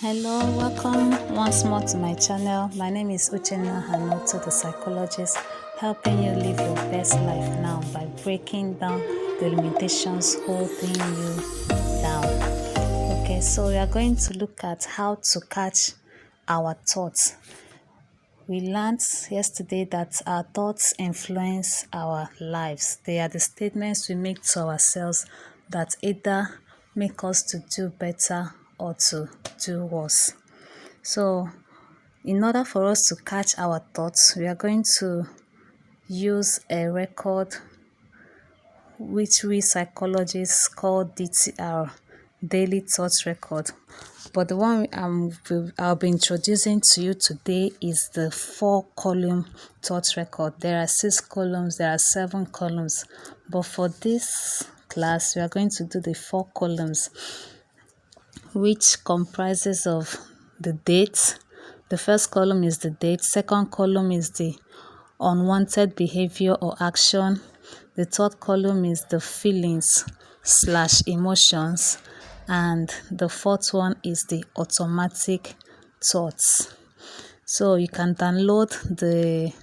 Hello, welcome once more to my channel. My name is Uchenna Ahanotu, the psychologist, helping you live your best life now by breaking down the limitations holding you down. Okay, so we are going to look at how to catch our thoughts. We learned yesterday that our thoughts influence our lives. They are the statements we make to ourselves that either make us to do better or to do worse. So, in order for us to catch our thoughts, we are going to use a record which we psychologists call DTR, Daily Thought Record. But the one I'll be introducing to you today is the 4-column thought record. There are 6 columns, there are 7 columns. But for this class, we are going to do the 4 columns, which comprises of the date. The first column is the date. Second column is the unwanted behavior or action. The third column is the feelings/emotions. And the fourth one is the automatic thoughts. So you can download the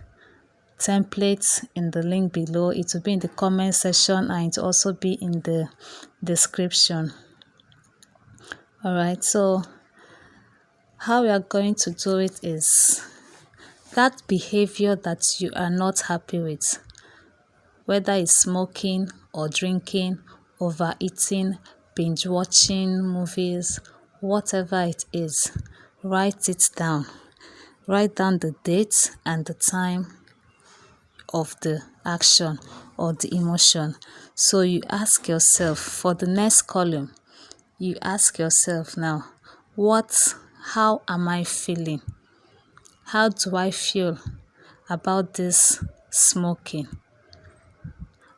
templates in the link below. It will be in the comment section and it will also be in the description. Alright, so how we are going to do it is that behavior that you are not happy with, whether it's smoking or drinking, overeating, binge watching movies, whatever it is, write it down. Write down the date and the time of the action or the emotion. So you ask yourself, for the next column, you ask yourself now, how am I feeling? How do I feel about this smoking?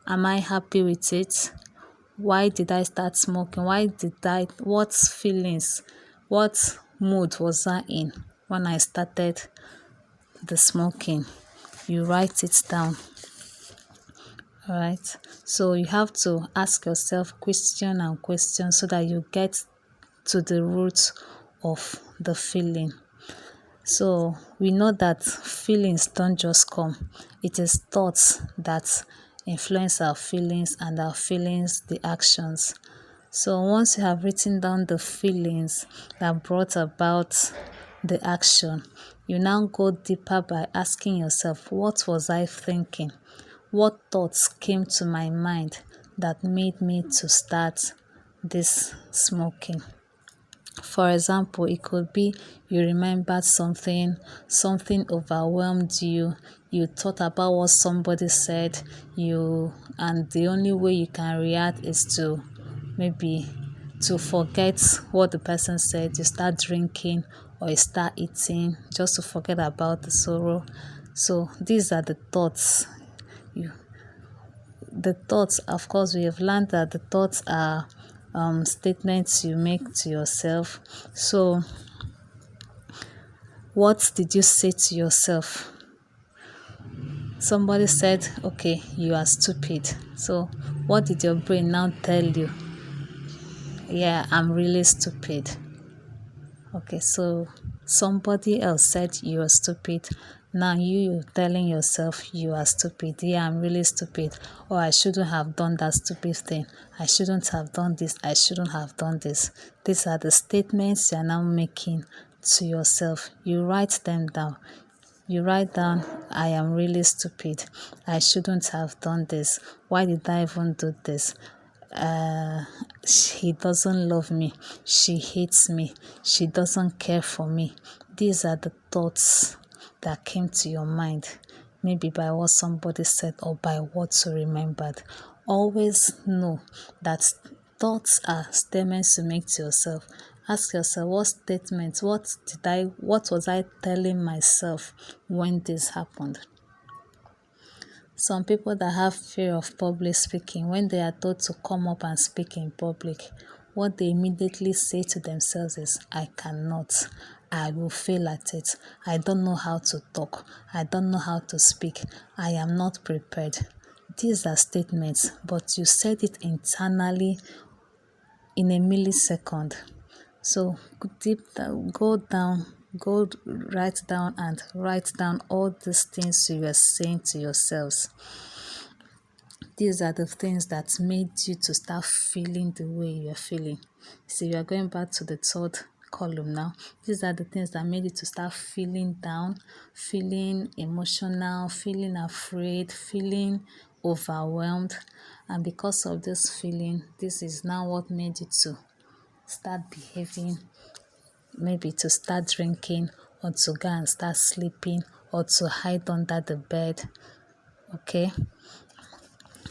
Am I happy with it? Why did I start smoking? What feelings, what mood was I in when I started the smoking? You write it down. Alright, so you have to ask yourself question and question so that you get to the root of the feeling. So we know that feelings don't just come. It is thoughts that influence our feelings and our feelings the actions. So once you have written down the feelings that brought about the action, you now go deeper by asking yourself, what was I thinking? What thoughts came to my mind that made me to start this smoking? For example, it could be you remembered something overwhelmed you, you thought about what somebody said, and the only way you can react is to maybe to forget what the person said. You start drinking or you start eating just to forget about the sorrow. So these are the thoughts. Of course, we have learned that the thoughts are statements you make to yourself. So what did you say to yourself? Somebody said, okay, you are stupid. So what did your brain now tell you? Yeah, I'm really stupid. Okay, so somebody else said you are stupid. Now you're telling yourself you are stupid. Yeah, I'm really stupid. Or I shouldn't have done that stupid thing. I shouldn't have done this. I shouldn't have done this. These are the statements you are now making to yourself. You write them down. You write down, I am really stupid. I shouldn't have done this. Why did I even do this? He doesn't love me. She hates me. She doesn't care for me. These are the thoughts that came to your mind, maybe by what somebody said or by what you remembered. Always know that thoughts are statements you make to yourself. Ask yourself, what was I telling myself when this happened? Some people that have fear of public speaking, when they are told to come up and speak in public, what they immediately say to themselves is, I cannot. I will fail at it. I don't know how to talk. I don't know how to speak. I am not prepared. These are statements, but you said it internally in a millisecond. So go right down and write down all these things you are saying to yourselves. These are the things that made you to start feeling the way you are feeling. So you are going back to the third column now. These are the things that made you to start feeling down, feeling emotional, feeling afraid, feeling overwhelmed. And because of this feeling, this is now what made you to start behaving, maybe to start drinking, or to go and start sleeping, or to hide under the bed. Okay,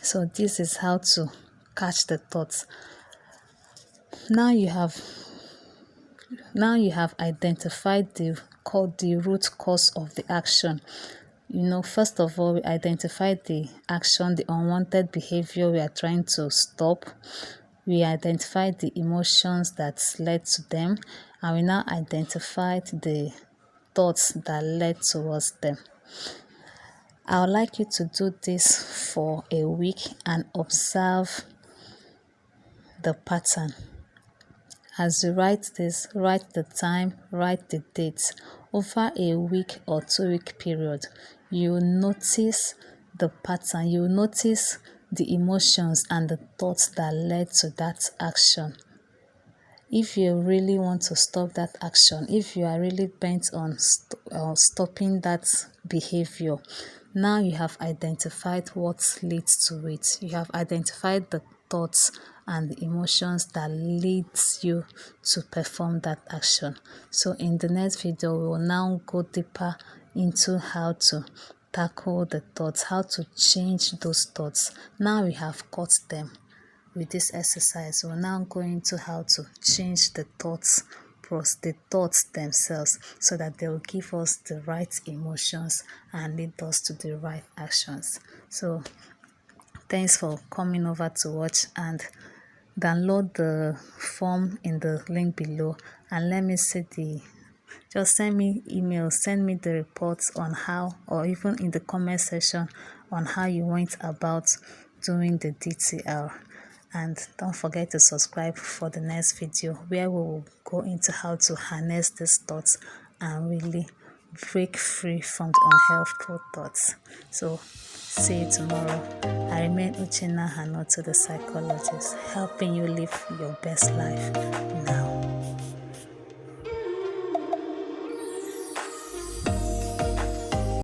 so this is how to catch the thoughts. Now you have identified the root cause of the action. First of all, we identified the action, the unwanted behavior we are trying to stop. We identified the emotions that led to them, and we now identified the thoughts that led towards them. I would like you to do this for a week and observe the pattern. As you write this, write the time, write the date. Over a week or 2-week period, you will notice the pattern, you will notice the emotions and the thoughts that led to that action. If you really want to stop that action, if you are really bent on stopping that behavior, now you have identified what leads to it. You have identified the thoughts and the emotions that leads you to perform that action. So in the next video, we will now go deeper into how to tackle the thoughts, how to change those thoughts. Now we have caught them. With this exercise, we're now going into how to change the thoughts themselves, so that they will give us the right emotions and lead us to the right actions. So thanks for coming over to watch, and download the form in the link below, and let me see just send me email, send me the reports on how, or even in the comment section, on how you went about doing the DTR. And don't forget to subscribe for the next video, where we will go into how to harness these thoughts and really break free from the unhelpful thoughts. So see you tomorrow. I remain Uchenna Ahanotu, the psychologist, helping you live your best life now.